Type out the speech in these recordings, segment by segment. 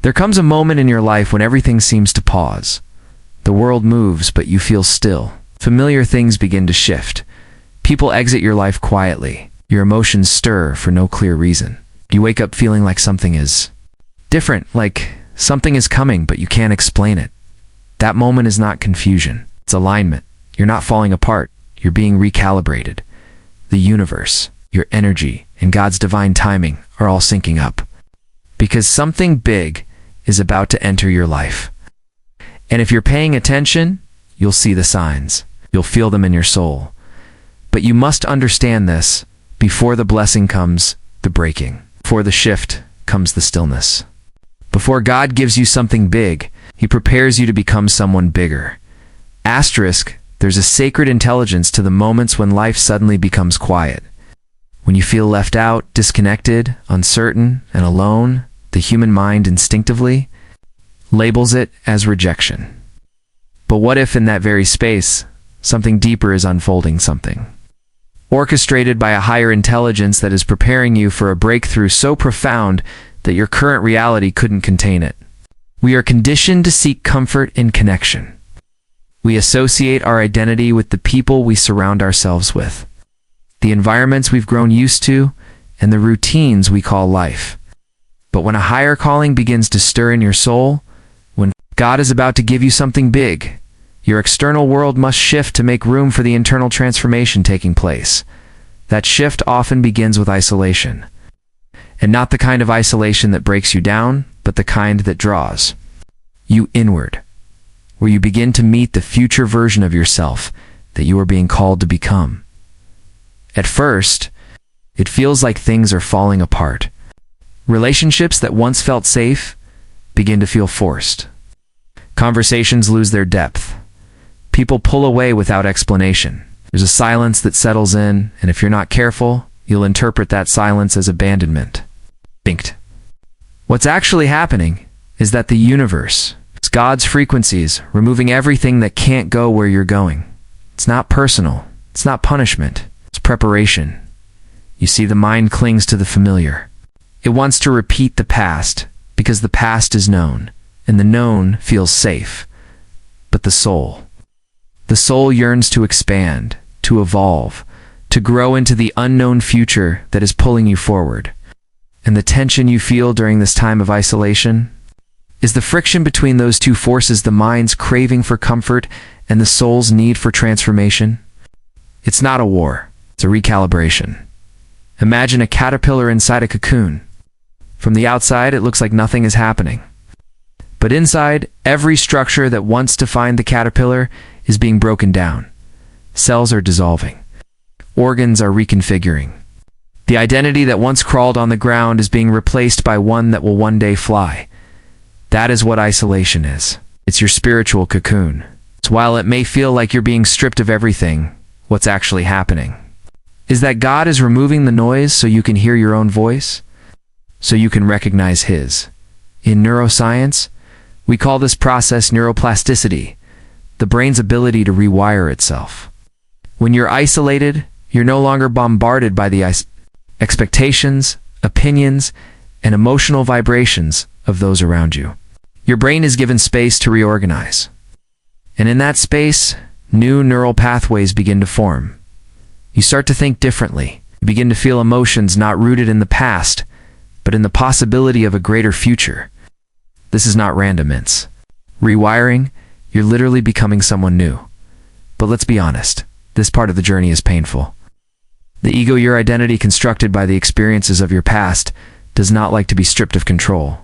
There comes a moment in your life when everything seems to pause. The world moves, but you feel still. Familiar things begin to shift. People exit your life quietly. Your emotions stir for no clear reason. You wake up feeling like something is different, like something is coming, but you can't explain it. That moment is not confusion. It's alignment. You're not falling apart. You're being recalibrated. The universe, your energy, and God's divine timing are all syncing up. Because something big is about to enter your life. And if you're paying attention, you'll see the signs. You'll feel them in your soul. But you must understand this. Before the blessing comes the breaking. Before the shift comes the stillness. Before God gives you something big, He prepares you to become someone bigger. Asterisk, there's a sacred intelligence to the moments when life suddenly becomes quiet. When you feel left out, disconnected, uncertain, and alone, the human mind instinctively labels it as rejection. But what if in that very space, something deeper is unfolding, something orchestrated by a higher intelligence that is preparing you for a breakthrough so profound that your current reality couldn't contain it? We are conditioned to seek comfort in connection. We associate our identity with the people we surround ourselves with, the environments we've grown used to, and the routines we call life. But when a higher calling begins to stir in your soul, when God is about to give you something big, your external world must shift to make room for the internal transformation taking place. That shift often begins with isolation. And not the kind of isolation that breaks you down, but the kind that draws you inward, where you begin to meet the future version of yourself that you are being called to become. At first, it feels like things are falling apart. Relationships that once felt safe begin to feel forced. Conversations lose their depth. People pull away without explanation. There's a silence that settles in, and if you're not careful, you'll interpret that silence as abandonment. What's actually happening is that the universe, it's God's frequencies, removing everything that can't go where you're going. It's not personal. It's not punishment. It's preparation. You see, the mind clings to the familiar. It wants to repeat the past because the past is known, and the known feels safe. But the soul yearns to expand, to evolve, to grow into the unknown future that is pulling you forward. And the tension you feel during this time of isolation is the friction between those two forces, the mind's craving for comfort and the soul's need for transformation. It's not a war, it's a recalibration. Imagine a caterpillar inside a cocoon. From the outside, it looks like nothing is happening. But inside, every structure that once defined the caterpillar is being broken down. Cells are dissolving. Organs are reconfiguring. The identity that once crawled on the ground is being replaced by one that will one day fly. That is what isolation is. It's your spiritual cocoon. So while it may feel like you're being stripped of everything, what's actually happening is that God is removing the noise so you can hear your own voice, so you can recognize His. In neuroscience, we call this process neuroplasticity, the brain's ability to rewire itself. When you're isolated, you're no longer bombarded by the expectations, opinions, and emotional vibrations of those around you. Your brain is given space to reorganize. And in that space, new neural pathways begin to form. You start to think differently. You begin to feel emotions not rooted in the past, but in the possibility of a greater future. This is not random, it's rewiring. You're literally becoming someone new. But let's be honest, this part of the journey is painful. The ego, your identity constructed by the experiences of your past, does not like to be stripped of control.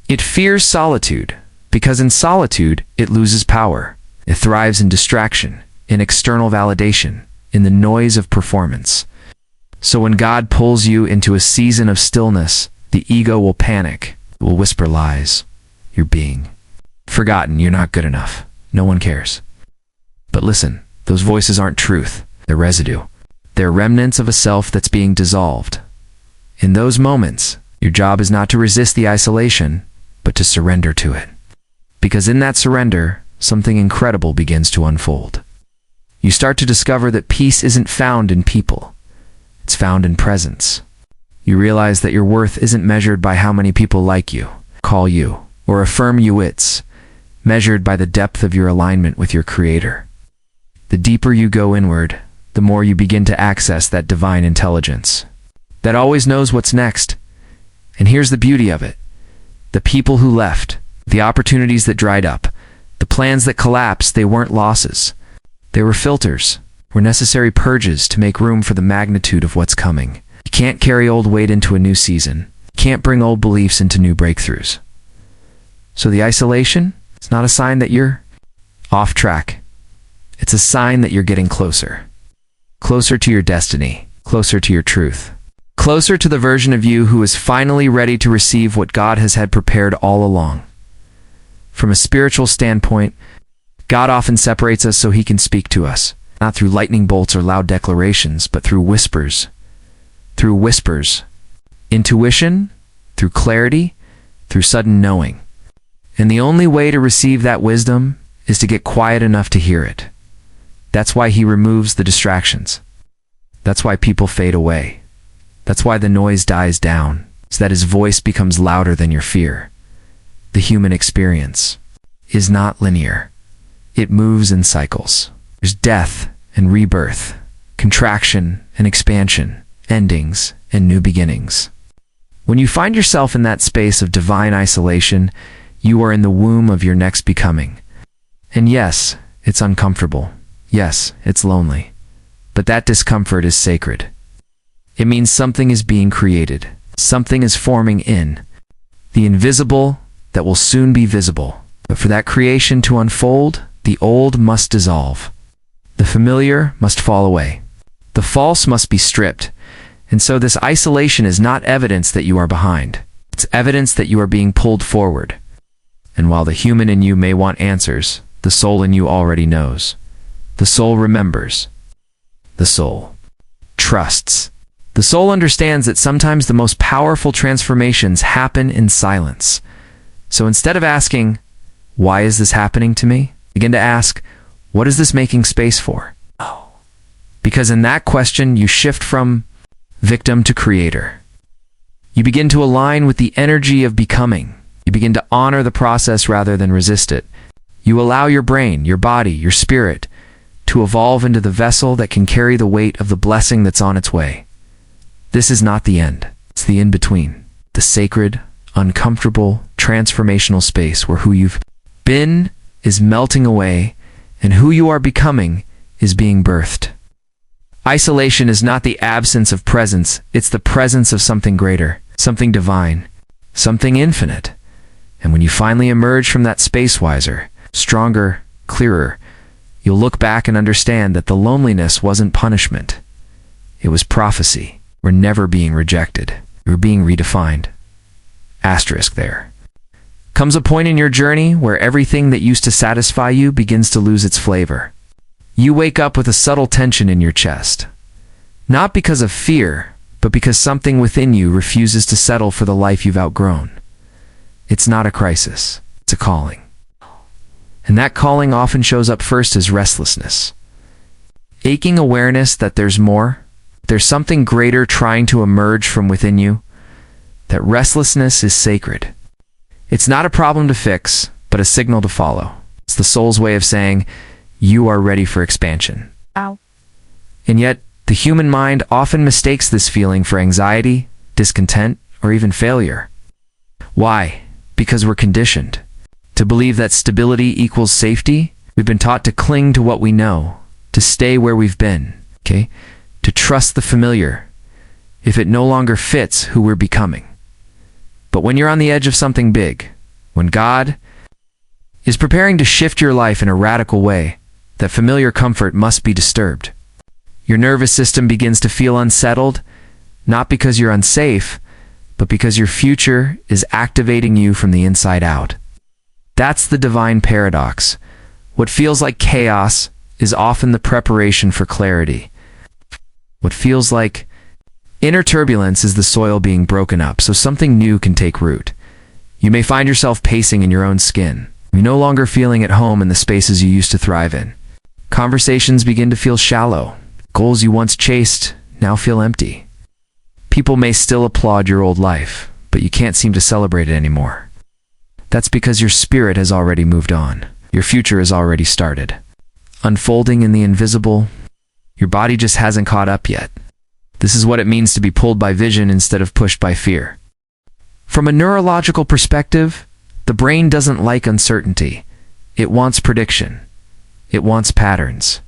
It fears solitude, because in solitude, it loses power. It thrives in distraction, in external validation, in the noise of performance. So when God pulls you into a season of stillness, the ego will panic. It will whisper lies. You're being forgotten. You're not good enough. No one cares. But listen, those voices aren't truth. They're residue. They're remnants of a self that's being dissolved. In those moments, your job is not to resist the isolation, but to surrender to it. Because in that surrender, something incredible begins to unfold. You start to discover that peace isn't found in people. It's found in presence. You realize that your worth isn't measured by how many people like you, call you, or a firm Joedispenza, measured by the depth of your alignment with your Creator. The deeper you go inward, the more you begin to access that divine intelligence that always knows what's next. And here's the beauty of it. The people who left, the opportunities that dried up, the plans that collapsed, they weren't losses. They were filters, were necessary purges to make room for the magnitude of what's coming. You can't carry old weight into a new season. You can't bring old beliefs into new breakthroughs. So the isolation, it's not a sign that you're off track. It's a sign that you're getting closer. Closer to your destiny, closer to your truth, closer to the version of you who is finally ready to receive what God has had prepared all along. From a spiritual standpoint, God often separates us so He can speak to us, not through lightning bolts or loud declarations, but through whispers. Through whispers. Intuition, through clarity, through sudden knowing. And the only way to receive that wisdom is to get quiet enough to hear it. That's why He removes the distractions. That's why people fade away. That's why the noise dies down, so that His voice becomes louder than your fear. The human experience is not linear. It moves in cycles. There's death and rebirth, contraction and expansion, endings and new beginnings. When you find yourself in that space of divine isolation, you are in the womb of your next becoming. And yes, it's uncomfortable. Yes, it's lonely. But that discomfort is sacred. It means something is being created. Something is forming in the invisible that will soon be visible. But for that creation to unfold, the old must dissolve. The familiar must fall away. The false must be stripped. And so this isolation is not evidence that you are behind. It's evidence that you are being pulled forward. And while the human in you may want answers, the soul in you already knows. The soul remembers. The soul trusts. The soul understands that sometimes the most powerful transformations happen in silence. So instead of asking, why is this happening to me? Begin to ask, what is this making space for? Because in that question, you shift from victim to creator. You begin to align with the energy of becoming. You begin to honor the process rather than resist it. You allow your brain, your body, your spirit to evolve into the vessel that can carry the weight of the blessing that's on its way. This is not the end. It's the in-between. The sacred, uncomfortable, transformational space where who you've been is melting away and who you are becoming is being birthed. Isolation is not the absence of presence, it's the presence of something greater, something divine, something infinite. And when you finally emerge from that space wiser, stronger, clearer, you'll look back and understand that the loneliness wasn't punishment. It was prophecy. We're never being rejected. We're being redefined. Asterisk there. Comes a point in your journey where everything that used to satisfy you begins to lose its flavor. You wake up with a subtle tension in your chest. Not because of fear, but because something within you refuses to settle for the life you've outgrown. It's not a crisis. It's a calling. And that calling often shows up first as restlessness. Aching awareness that there's more, there's something greater trying to emerge from within you. That restlessness is sacred. It's not a problem to fix, but a signal to follow. It's the soul's way of saying, you are ready for expansion. Ow. And yet, the human mind often mistakes this feeling for anxiety, discontent, or even failure. Why? Because we're conditioned to believe that stability equals safety. We've been taught to cling to what we know, to stay where we've been, okay? To trust the familiar, if it no longer fits who we're becoming. But when you're on the edge of something big, when God is preparing to shift your life in a radical way, that familiar comfort must be disturbed. Your nervous system begins to feel unsettled, not because you're unsafe, but because your future is activating you from the inside out. That's the divine paradox. What feels like chaos is often the preparation for clarity. What feels like inner turbulence is the soil being broken up so something new can take root. You may find yourself pacing in your own skin. You're no longer feeling at home in the spaces you used to thrive in. Conversations begin to feel shallow. Goals you once chased now feel empty. People may still applaud your old life, but you can't seem to celebrate it anymore. That's because your spirit has already moved on. Your future has already started. Unfolding in the invisible, your body just hasn't caught up yet. This is what it means to be pulled by vision instead of pushed by fear. From a neurological perspective, the brain doesn't like uncertainty. It wants prediction. It wants patterns.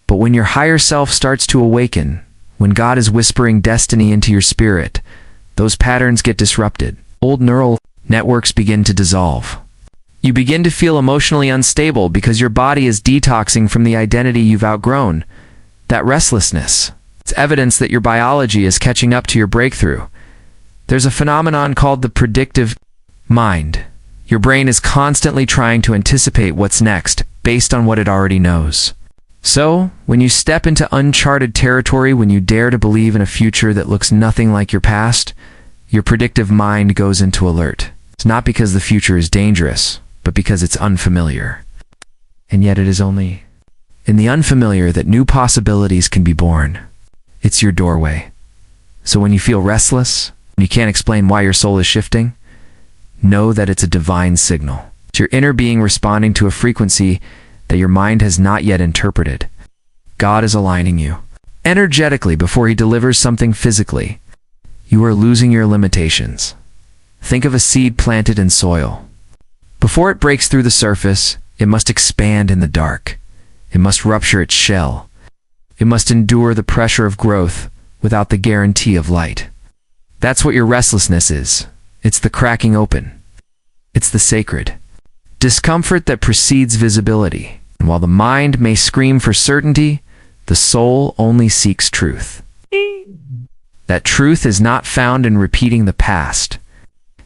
But when your higher self starts to awaken, when God is whispering destiny into your spirit, those patterns get disrupted. Old neural networks begin to dissolve. You begin to feel emotionally unstable because your body is detoxing from the identity you've outgrown. That restlessness, it's evidence that your biology is catching up to your breakthrough. There's a phenomenon called the predictive mind. Your brain is constantly trying to anticipate what's next based on what it already knows. So, when you step into uncharted territory, when you dare to believe in a future that looks nothing like your past, your predictive mind goes into alert. It's not because the future is dangerous, but because it's unfamiliar. And yet it is only in the unfamiliar that new possibilities can be born. It's your doorway. So when you feel restless, and you can't explain why your soul is shifting, know that it's a divine signal. It's your inner being responding to a frequency that your mind has not yet interpreted. God is aligning you energetically before He delivers something physically. You are losing your limitations. Think of a seed planted in soil. Before it breaks through the surface, it must expand in the dark. It must rupture its shell. It must endure the pressure of growth without the guarantee of light. That's what your restlessness is. It's the cracking open. It's the sacred discomfort that precedes visibility. And while the mind may scream for certainty, the soul only seeks truth. That truth is not found in repeating the past.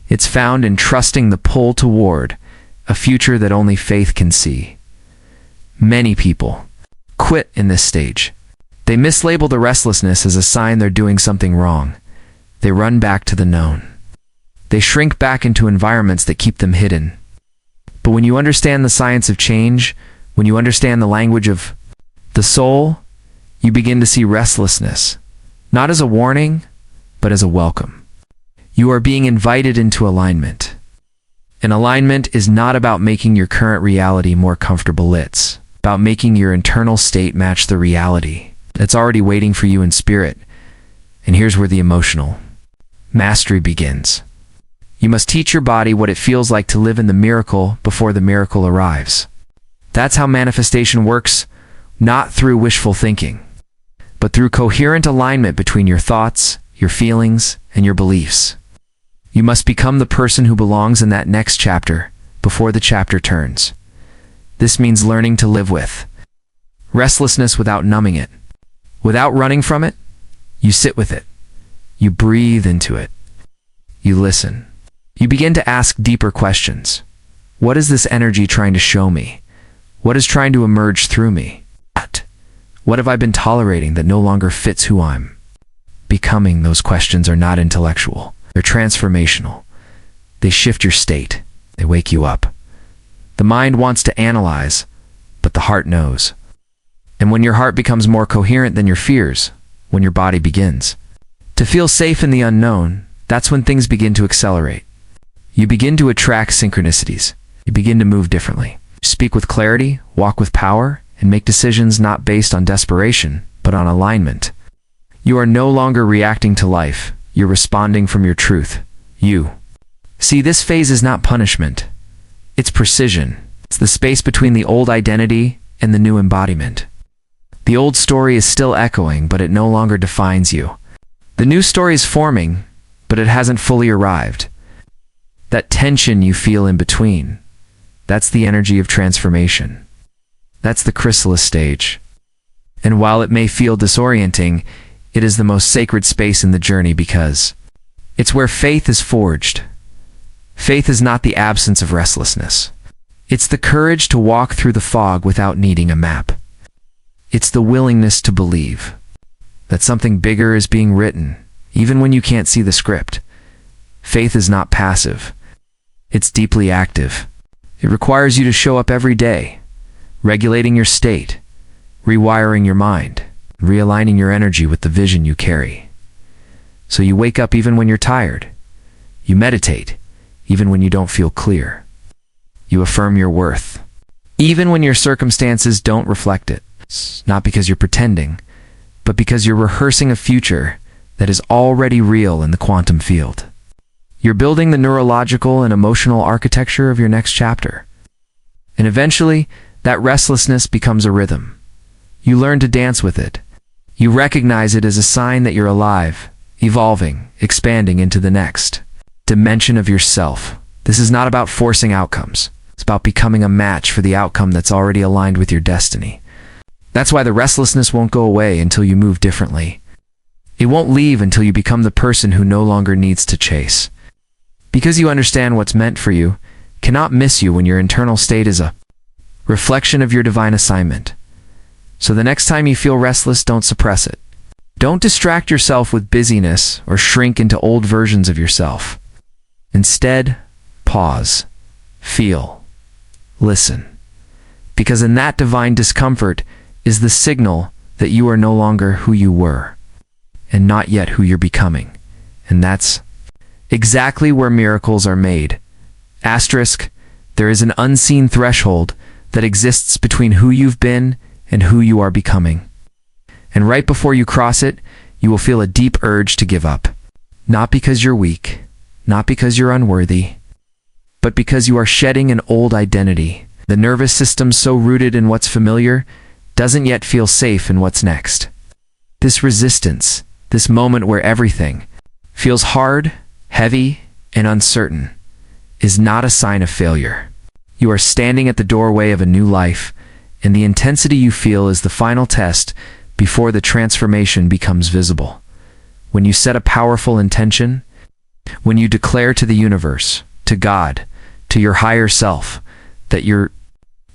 It's found in trusting the pull toward a future that only faith can see. Many people quit in this stage. They mislabel the restlessness as a sign they're doing something wrong. They run back to the known. They shrink back into environments that keep them hidden. But when you understand the science of change, when you understand the language of the soul, you begin to see restlessness, not as a warning, but as a welcome. You are being invited into alignment. And alignment is not about making your current reality more comfortable. It's about making your internal state match the reality that's already waiting for you in spirit. And here's where the emotional mastery begins. You must teach your body what it feels like to live in the miracle before the miracle arrives. That's how manifestation works, not through wishful thinking, but through coherent alignment between your thoughts, your feelings, and your beliefs. You must become the person who belongs in that next chapter before the chapter turns. This means learning to live with restlessness without numbing it. Without running from it, you sit with it. You breathe into it. You listen. You begin to ask deeper questions. What is this energy trying to show me? What is trying to emerge through me? What have I been tolerating that no longer fits who I'm becoming? Those questions are not intellectual. They're transformational. They shift your state. They wake you up. The mind wants to analyze, but the heart knows. And when your heart becomes more coherent than your fears, when your body begins to feel safe in the unknown, that's when things begin to accelerate. You begin to attract synchronicities. You begin to move differently. Speak with clarity, walk with power, and make decisions not based on desperation, but on alignment. You are no longer reacting to life. You're responding from your truth. You. See, this phase is not punishment. It's precision. It's the space between the old identity and the new embodiment. The old story is still echoing, but it no longer defines you. The new story is forming, but it hasn't fully arrived. That tension you feel in between, that's the energy of transformation. That's the chrysalis stage. And while it may feel disorienting, it is the most sacred space in the journey because it's where faith is forged. Faith is not the absence of restlessness. It's the courage to walk through the fog without needing a map. It's the willingness to believe that something bigger is being written, even when you can't see the script. Faith is not passive. It's deeply active. It requires you to show up every day, regulating your state, rewiring your mind, realigning your energy with the vision you carry. So you wake up even when you're tired. You meditate. even when you don't feel clear. You affirm your worth, even when your circumstances don't reflect it. Not because you're pretending, but because you're rehearsing a future that is already real in the quantum field. You're building the neurological and emotional architecture of your next chapter. And eventually, that restlessness becomes a rhythm. You learn to dance with it. You recognize it as a sign that you're alive, evolving, expanding into the next dimension of yourself. This is not about forcing outcomes. It's about becoming a match for the outcome that's already aligned with your destiny. That's why the restlessness won't go away until you move differently. It won't leave until you become the person who no longer needs to chase. Because you understand what's meant for you, cannot miss you when your internal state is a reflection of your divine assignment. So the next time you feel restless, don't suppress it. Don't distract yourself with busyness or shrink into old versions of yourself. Instead, pause, feel, listen. Because in that divine discomfort is the signal that you are no longer who you were, and not yet who you're becoming. And that's exactly where miracles are made. Asterisk, there is an unseen threshold that exists between who you've been and who you are becoming. And right before you cross it, you will feel a deep urge to give up. Not because you're weak, not because you're unworthy, but because you are shedding an old identity. The nervous system, so rooted in what's familiar, doesn't yet feel safe in what's next. This resistance, this moment where everything feels hard, heavy, and uncertain, is not a sign of failure. You are standing at the doorway of a new life, and the intensity you feel is the final test before the transformation becomes visible. When you set a powerful intention, when you declare to the universe, to God, to your higher self, that you're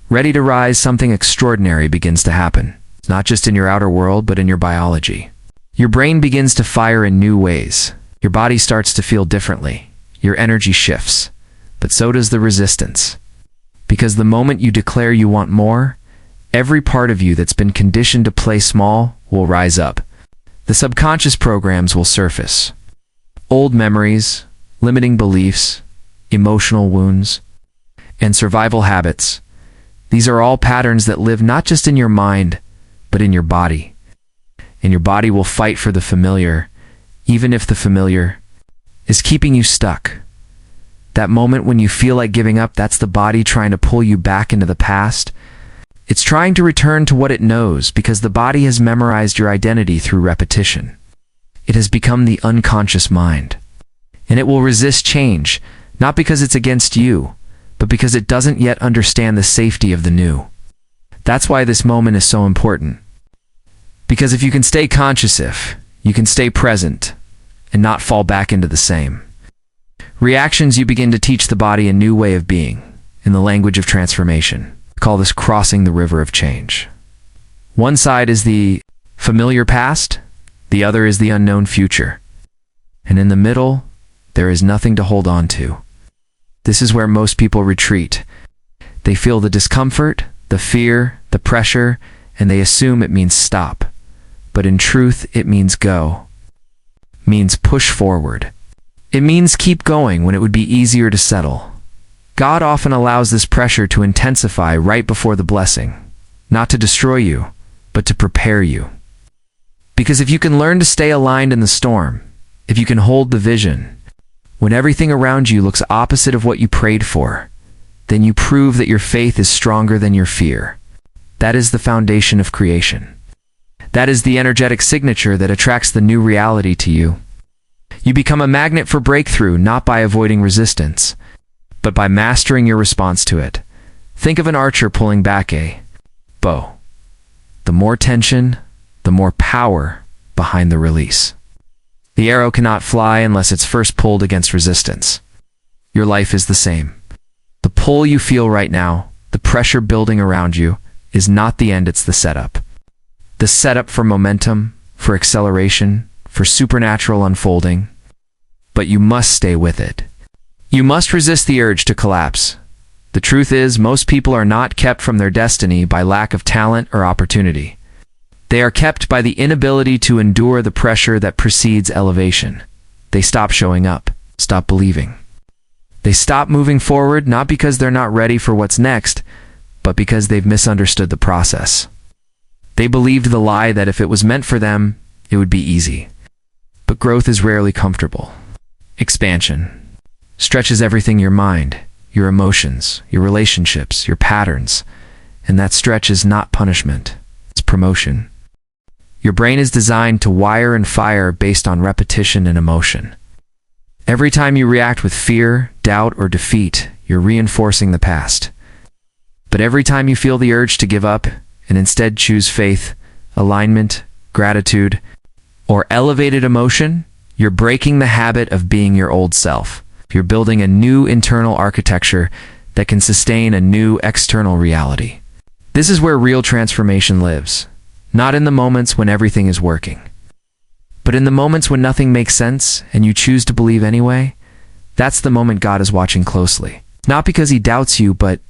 ready to rise, something extraordinary begins to happen. Not just in your outer world, but in your biology. Your brain begins to fire in new ways. Your body starts to feel differently. Your energy shifts. But so does the resistance. Because the moment you declare you want more, every part of you that's been conditioned to play small will rise up. The subconscious programs will surface. Old memories, limiting beliefs, emotional wounds, and survival habits. These are all patterns that live not just in your mind, but in your body. And your body will fight for the familiar, even if the familiar is keeping you stuck. That moment when you feel like giving up, that's the body trying to pull you back into the past. It's trying to return to what it knows because the body has memorized your identity through repetition. It has become the unconscious mind. And it will resist change, not because it's against you, but because it doesn't yet understand the safety of the new. That's why this moment is so important. Because if you can stay conscious, if you can stay present and not fall back into the same reactions, you begin to teach the body a new way of being in the language of transformation. We call this crossing the river of change. One side is the familiar past, the other is the unknown future. And in the middle, there is nothing to hold on to. This is where most people retreat. They feel the discomfort, the fear, the pressure, and they assume it means stop. But in truth, it means go. Means push forward. It means keep going when it would be easier to settle. God often allows this pressure to intensify right before the blessing, not to destroy you, but to prepare you. Because if you can learn to stay aligned in the storm, if you can hold the vision, when everything around you looks opposite of what you prayed for, then you prove that your faith is stronger than your fear. That is the foundation of creation. That is the energetic signature that attracts the new reality to you. You become a magnet for breakthrough, not by avoiding resistance, but by mastering your response to it. Think of an archer pulling back a bow. The more tension, the more power behind the release. The arrow cannot fly unless it's first pulled against resistance. Your life is the same. The pull you feel right now, the pressure building around you, is not the end, it's the setup. The setup for momentum, for acceleration, for supernatural unfolding. But you must stay with it. You must resist the urge to collapse. The truth is, most people are not kept from their destiny by lack of talent or opportunity. They are kept by the inability to endure the pressure that precedes elevation. They stop showing up, stop believing. They stop moving forward not because they're not ready for what's next, but because they've misunderstood the process. They believed the lie that if it was meant for them, it would be easy. But growth is rarely comfortable. Expansion stretches everything: your mind, your emotions, your relationships, your patterns. And that stretch is not punishment, it's promotion. Your brain is designed to wire and fire based on repetition and emotion. Every time you react with fear, doubt, or defeat, you're reinforcing the past. But every time you feel the urge to give up and instead choose faith, alignment, gratitude, or elevated emotion, you're breaking the habit of being your old self. You're building a new internal architecture that can sustain a new external reality. This is where real transformation lives, not in the moments when everything is working, but in the moments when nothing makes sense and you choose to believe anyway. That's the moment God is watching closely. Not because he doubts you, but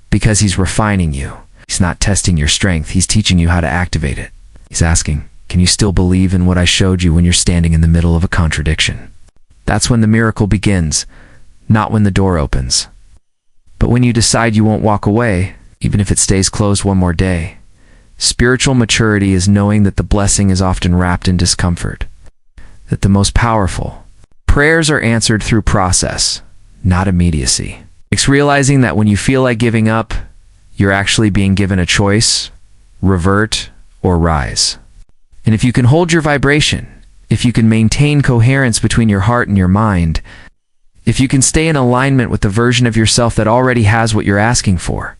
because he's refining you. He's not testing your strength, he's teaching you how to activate it. He's asking, can you still believe in what I showed you when you're standing in the middle of a contradiction? That's when the miracle begins, not when the door opens. But when you decide you won't walk away, even if it stays closed one more day. Spiritual maturity is knowing that the blessing is often wrapped in discomfort. That the most powerful prayers are answered through process, not immediacy. It's realizing that when you feel like giving up, you're actually being given a choice: revert or rise. And if you can hold your vibration, if you can maintain coherence between your heart and your mind, if you can stay in alignment with the version of yourself that already has what you're asking for,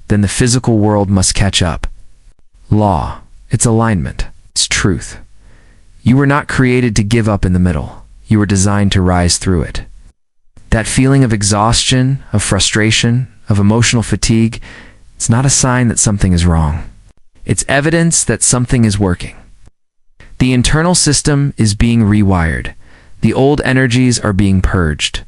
then the physical world must catch up. Law, it's alignment, it's truth. You were not created to give up in the middle. You were designed to rise through it. That feeling of exhaustion, of frustration, of emotional fatigue, it's not a sign that something is wrong. It's evidence that something is working. The internal system is being rewired. The old energies are being purged.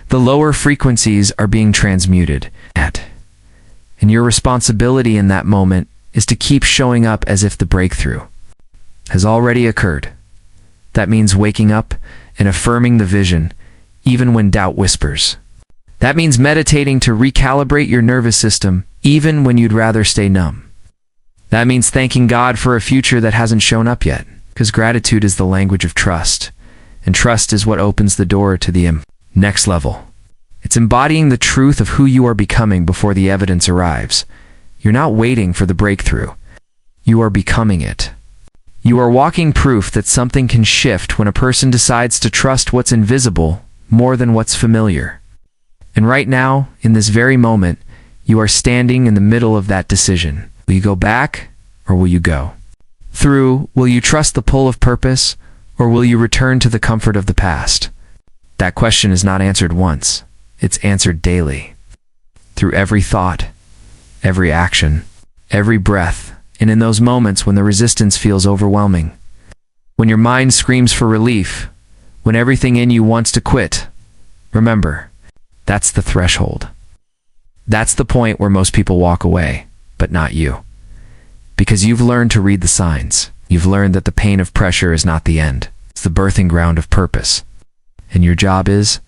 The lower frequencies are being transmuted. And your responsibility in that moment is to keep showing up as if the breakthrough has already occurred. That means waking up and affirming the vision, even when doubt whispers. That means meditating to recalibrate your nervous system, even when you'd rather stay numb. That means thanking God for a future that hasn't shown up yet, because gratitude is the language of trust, and trust is what opens the door to the next level. It's embodying the truth of who you are becoming before the evidence arrives. You're not waiting for the breakthrough. You are becoming it. You are walking proof that something can shift when a person decides to trust what's invisible more than what's familiar. And right now, in this very moment, you are standing in the middle of that decision. Will you go back, or will you go through? Will you trust the pull of purpose, or will you return to the comfort of the past? That question is not answered once. It's answered daily. Through every thought, every action, every breath, and in those moments when the resistance feels overwhelming. When your mind screams for relief, when everything in you wants to quit, remember, that's the threshold. That's the point where most people walk away, but not you. Because you've learned to read the signs. You've learned that the pain of pressure is not the end. It's the birthing ground of purpose. And your job is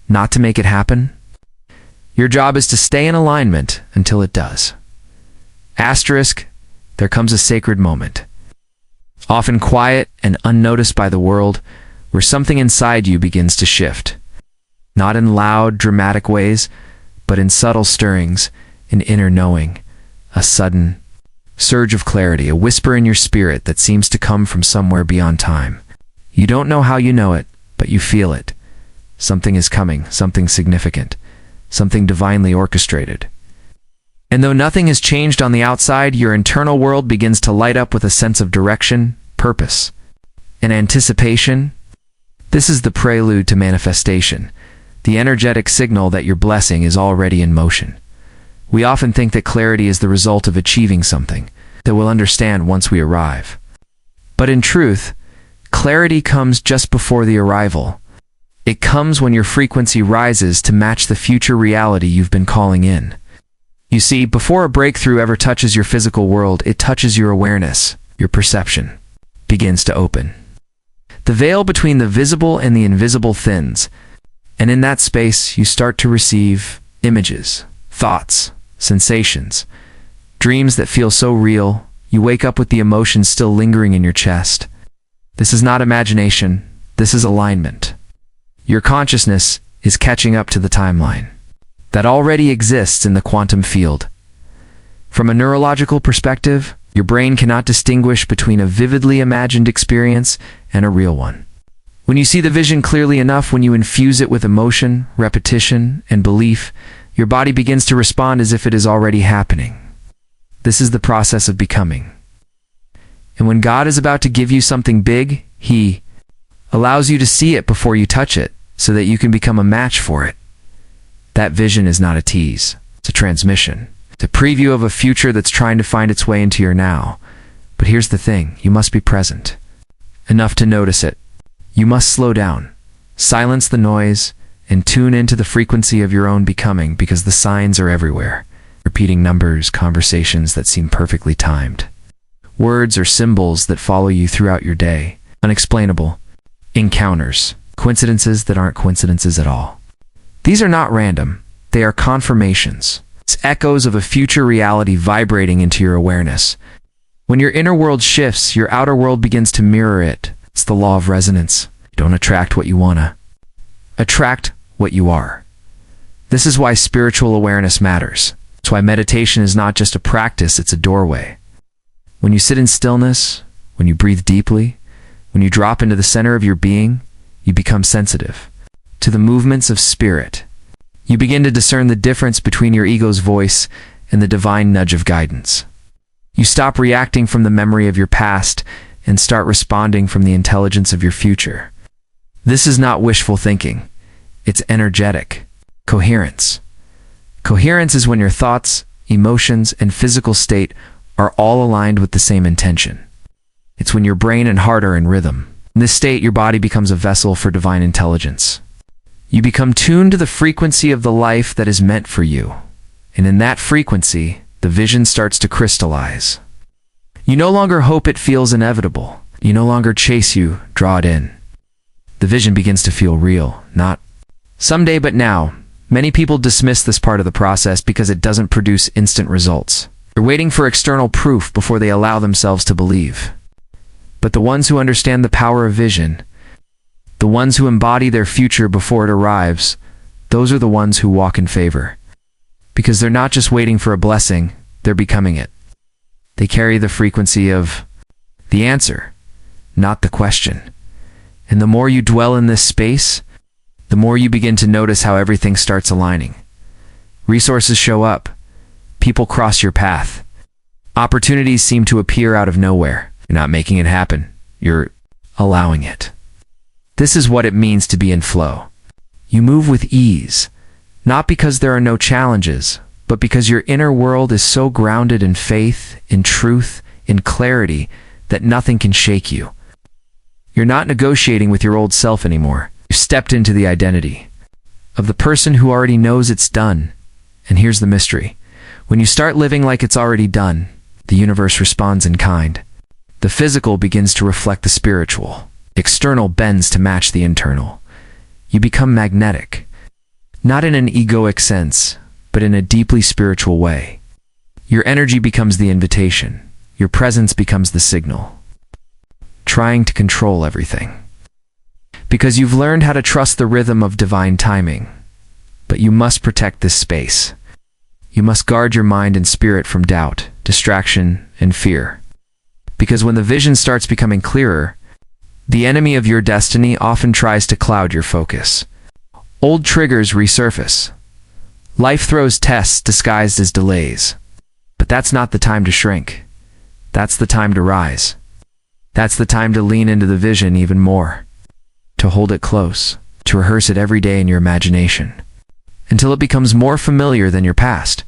not to make it happen. Your job is to stay in alignment until it does. Asterisk, there comes a sacred moment. Often quiet and unnoticed by the world, where something inside you begins to shift. Not in loud, dramatic ways, but in subtle stirrings, an inner knowing, a sudden surge of clarity, a whisper in your spirit that seems to come from somewhere beyond time. You don't know how you know it, but you feel it. Something is coming, something significant, something divinely orchestrated. And though nothing has changed on the outside, your internal world begins to light up with a sense of direction, purpose, and anticipation. This is the prelude to manifestation, the energetic signal that your blessing is already in motion. We often think that clarity is the result of achieving something, that we'll understand once we arrive. But in truth, clarity comes just before the arrival. It comes when your frequency rises to match the future reality you've been calling in. You see, before a breakthrough ever touches your physical world, it touches your awareness, your perception begins to open. The veil between the visible and the invisible thins, And in that space, you start to receive images, thoughts, sensations, dreams that feel so real, you wake up with the emotions still lingering in your chest. This is not imagination, this is alignment. Your consciousness is catching up to the timeline that already exists in the quantum field. From a neurological perspective, your brain cannot distinguish between a vividly imagined experience and a real one. When you see the vision clearly enough, when you infuse it with emotion, repetition, and belief, your body begins to respond as if it is already happening. This is the process of becoming. And when God is about to give you something big, He allows you to see it before you touch it, so that you can become a match for it. That vision is not a tease, it's a transmission. It's a preview of a future that's trying to find its way into your now. But here's the thing, you must be present enough to notice it. You must slow down, silence the noise, and tune into the frequency of your own becoming, because the signs are everywhere. Repeating numbers, conversations that seem perfectly timed, words or symbols that follow you throughout your day, unexplainable encounters, coincidences that aren't coincidences at all. These are not random, they are confirmations. It's echoes of a future reality vibrating into your awareness. When your inner world shifts, your outer world begins to mirror it. It's the law of resonance. You don't attract what you wanna. Attract what you are. This is why spiritual awareness matters. It's why meditation is not just a practice, it's a doorway. When you sit in stillness, when you breathe deeply, when you drop into the center of your being, you become sensitive to the movements of spirit. You begin to discern the difference between your ego's voice and the divine nudge of guidance. You stop reacting from the memory of your past and start responding from the intelligence of your future. This is not wishful thinking. It's energetic coherence. Coherence is when your thoughts, emotions, and physical state are all aligned with the same intention. It's when your brain and heart are in rhythm. In this state, your body becomes a vessel for divine intelligence. You become tuned to the frequency of the life that is meant for you. And in that frequency, the vision starts to crystallize. You no longer hope it feels inevitable. You no longer chase you, draw it in. The vision begins to feel real, not someday but now. Many people dismiss this part of the process because it doesn't produce instant results. They're waiting for external proof before they allow themselves to believe. But the ones who understand the power of vision, the ones who embody their future before it arrives, those are the ones who walk in favor. Because they're not just waiting for a blessing, they're becoming it. They carry the frequency of the answer, not the question. And the more you dwell in this space, the more you begin to notice how everything starts aligning. Resources show up. People cross your path. Opportunities seem to appear out of nowhere. You're not making it happen. You're allowing it. This is what it means to be in flow. You move with ease, not because there are no challenges, but because your inner world is so grounded in faith, in truth, in clarity, that nothing can shake you. You're not negotiating with your old self anymore. You've stepped into the identity of the person who already knows it's done. And here's the mystery. When you start living like it's already done, the universe responds in kind. The physical begins to reflect the spiritual. External bends to match the internal. You become magnetic, not in an egoic sense, but in a deeply spiritual way. Your energy becomes the invitation. Your presence becomes the signal. Trying to control everything. Because you've learned how to trust the rhythm of divine timing. But you must protect this space. You must guard your mind and spirit from doubt, distraction, and fear. Because when the vision starts becoming clearer, the enemy of your destiny often tries to cloud your focus. Old triggers resurface. Life throws tests disguised as delays. But that's not the time to shrink. That's the time to rise. That's the time to lean into the vision even more. To hold it close. To rehearse it every day in your imagination. Until it becomes more familiar than your past.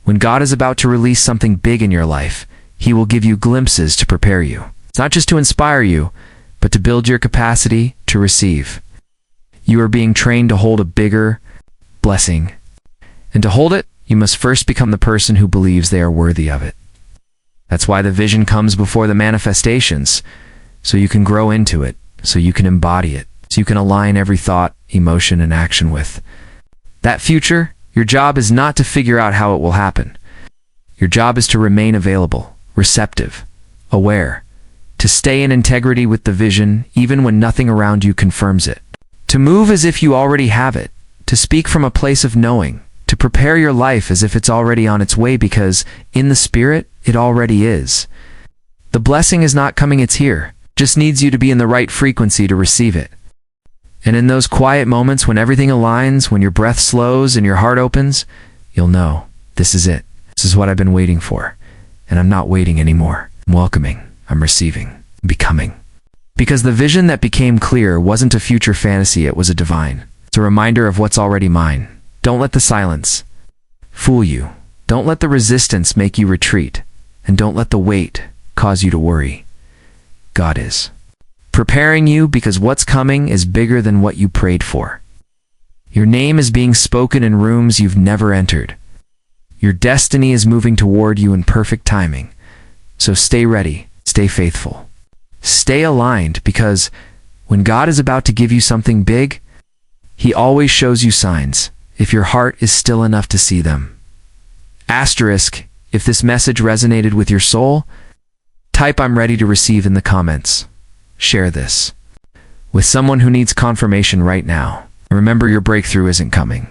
When God is about to release something big in your life, He will give you glimpses to prepare you. It's not just to inspire you, but to build your capacity to receive. You are being trained to hold a bigger blessing. And to hold it, you must first become the person who believes they are worthy of it. That's why the vision comes before the manifestations, so you can grow into it, so you can embody it, so you can align every thought, emotion, and action with that future. Your job is not to figure out how it will happen. Your job is to remain available, receptive, aware, to stay in integrity with the vision even when nothing around you confirms it. To move as if you already have it, to speak from a place of knowing, to prepare your life as if it's already on its way because, in the spirit, it already is. The blessing is not coming, it's here. Just needs you to be in the right frequency to receive it. And in those quiet moments when everything aligns, when your breath slows and your heart opens, you'll know, this is it. This is what I've been waiting for. And I'm not waiting anymore. I'm welcoming. I'm receiving. I'm becoming. Because the vision that became clear wasn't a future fantasy, it was a divine. It's a reminder of what's already mine. Don't let the silence fool you. Don't let the resistance make you retreat. And don't let the weight cause you to worry. God is preparing you because what's coming is bigger than what you prayed for. Your name is being spoken in rooms you've never entered. Your destiny is moving toward you in perfect timing. So stay ready, stay faithful, stay aligned, because when God is about to give you something big, He always shows you signs, if your heart is still enough to see them. Asterisk, if this message resonated with your soul, type "I'm ready to receive" in the comments. Share this with someone who needs confirmation right now. Remember, your breakthrough isn't coming.